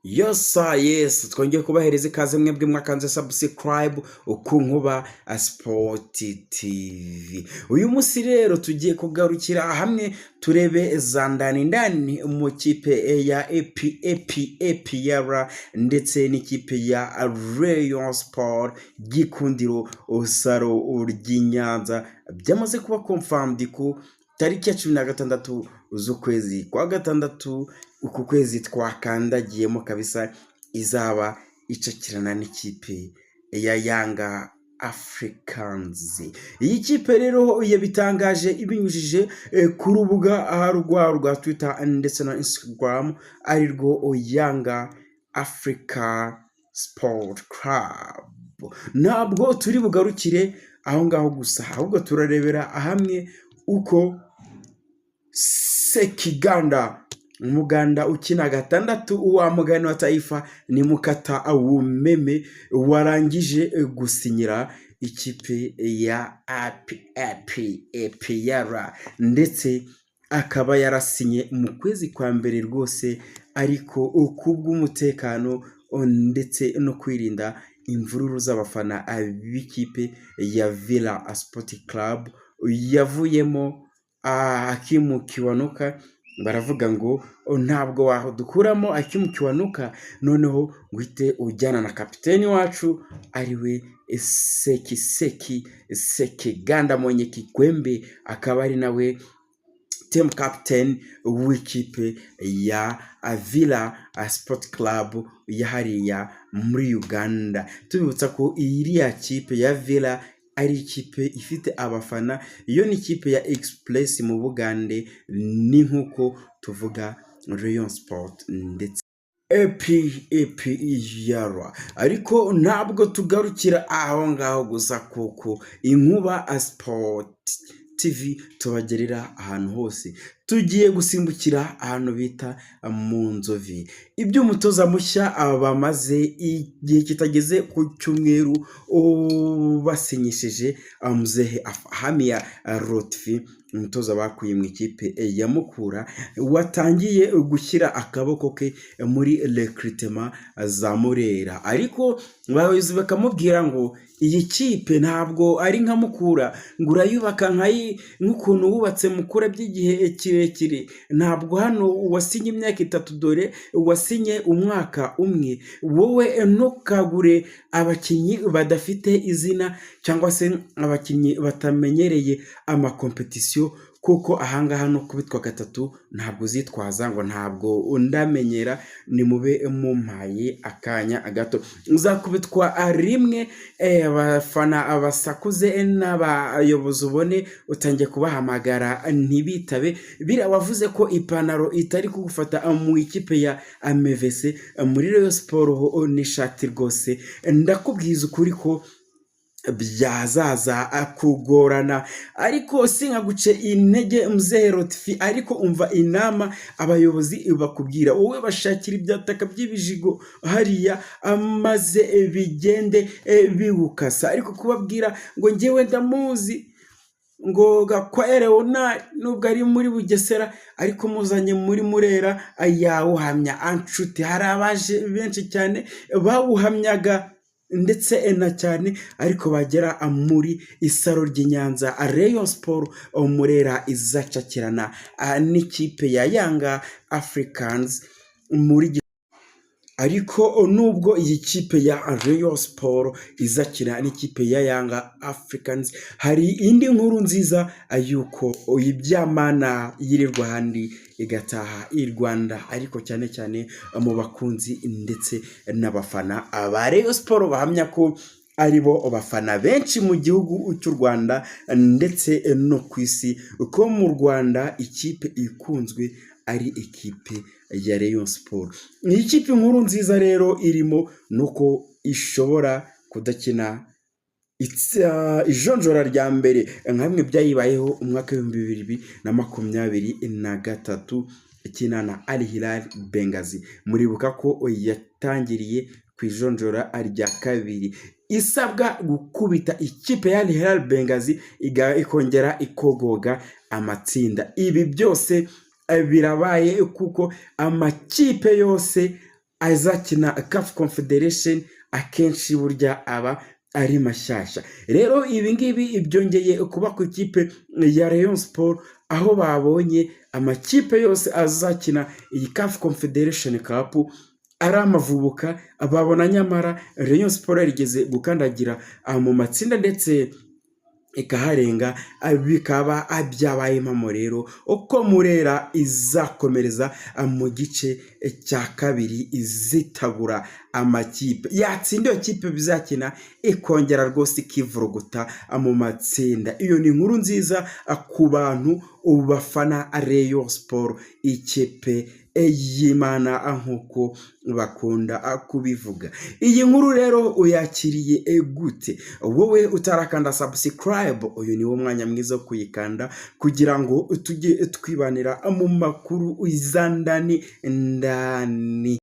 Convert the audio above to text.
Yes, twongeye kubahereza ikaze mwebwe mwakanze subscribe ku Nkuba Sport TV. Uyu munsi rero tugiye kugarukira hamwe turebe za ndani mu kipe ya APR ndetse n'ikipe ya Rayon Sport Gikundiro Osaro ry'Inyanza byamaze kuba confirmed ku tariki ya 16 z'ukwezi kwa gatandatu uku kwezi twakandagiyemo kabisa izaba icakirana n'ikipe ya Yanga Africans. Iyi kipe rero yabitangaje ibinyujije ku rubuga rwa Twitter ndetse na Instagram ari rwo Yanga Africa Sport Club. Ntabwo turi bugarukire aho ngaho gusa, ahubwo turarebera hamwe uko Sekiganda Muganda ukina gatandatu wa mugani wa taifa ni Mukata Awumeme warangije gusinyira ikipe ya APR ndetse akaba yarasinye mu kwezi kwa mbere rwose, ariko kubw'umutekano ndetse no kwirinda imvururu z'abafana b'ikipe ya Villa Sport Club yavuyemo Hakimu Kiwanuka. Baravuga ngo ntabwo wadukuramo Hakimu Kiwanuka noneho ngwite ujyana na kapiteni wacu ariwe Sekiganda Monye Kikwembe, akaba ari nawe team captain w'ikipe ya Villa Sport Club yahariya muri Uganda. Tubibutsa ko iriya kipe ya Villa ari ikipe ifite abafana, iyo ni ikipe ya Express mu Bugande, ni nkuko tuvuga Rayon Sport ndetse APR. Ariko ntabwo tugarukira aho ngaho gusa, kuko Inkuba Sport TV tubagerera ahantu hose. Tugiye gusimbukira ahantu bita mu Nzovi. Ibyo umutoza mushya bamaze igihe kitageze ku cyumweru basinyishije Muzehe Hamia Lotfi, umutoza bakuye mu ikipe ya Mukura, watangiye gushyira akaboko ke muri recruitment za Murera. Ariko abayobozi bakamubwira ngo iyi kipe ntabwo ari nka Mukura, ngo urayubaka nk'ukuntu wubatse Mukura by'igihe kirekire. Ntabwo hano wasinye imyaka 3, dore wasinye umwaka umwe. Wowe ntukagure abakinnyi badafite izina cyangwa se abakinnyi batamenyereye amakompetisiyo, kuko ahangaha no kubitwa 3 ntabwo zitwaza ngo ntabwo undamenyera, ni mube mumpaye akanya gato. Uzakubitwa rimwe abafana abasakuze n'abayobozi ubone utangiye kubahamagara ntibitabe. Bira wavuze ko ipantaro itari kugufata mu ikipe ya MVC muri Rayon Sport n'ishati rwose. Ndakubwiza ukuri ko byazaza kugorana, ariko sinkaguce intege Muzehe Lotfi. Ariko umva inama abayobozi bakubwira, wowe bashakira ibyataka by'ibijigo hariya maze bigende biwukasa. Ariko kubabwira ngo njyewe ndamuzi, ngo Gakwere Leonard nubwo ari muri Bugesera ariko muzanye muri Murera yawuhamya anshuti. Hari abaje benshi cyane bawuhamyaga ndetse na cyane, ariko bagera muri isaro ry'Inyanza Rayon Sport Murera izacakirana n'ikipe ya Yanga Africans muri. Ariko nubwo iyi kipe ya Rayon Sport izakina n'ikipe ya Yanga Africans, hari indi nkuru nziza yuko ibyamana yirirwa handi igataha i Rwanda, ariko cyane cyane mu bakunzi ndetse n'abafana aba Rayon Sport bahamya ko aribo bafana benshi mu gihugu cy'u Rwanda ndetse no ku isi, ko mu Rwanda ikipe ikunzwe ari ikipe ya Rayon Sport. Iyi kipe nkuru nziza rero irimo nuko ishobora kudakina ijonjora rya mbere nkamwe byayibayeho umwaka wa 2023 ikina na Al Hilal Benghazi. Muribuka ko yatangiriye ku ijonjora rya kabiri, isabwa gukubita ikipe ya Al Hilal Benghazi ikongera ikogoga amatsinda. Ibi byose birabaye kuko amakipe yose azakina CAF Confederation akenshi burya aba ari mashyashya. Rero ibi ngibi byongeye kuba ku ikipe ya Rayon Sport, aho babonye amakipe yose azakina iyi CAF Confederation Cup ari amavubuka, babona nyamara Rayon Sport yarigeze gukandagira mu matsinda ndetse ikaharenga, bikaba byabaye impamo rero uko Murera izakomereza mu gice cya kabiri izitagura amakipe yatsindiye kipe bizakina, ikongera rwose ikivuruguta mu matsinda. Iyo ni inkuru nziza ku bantu bafana Rayon Sport, ikipe y'Imana nk'uko bakunda kubivuga. Iyi nkuru rero uyakiriye gute? Wowe utarakanda subscribe, uyu ni wo mwanya mwiza wo kuyikanda kugira ngo tujye twibanira mu makuru izandani ndani.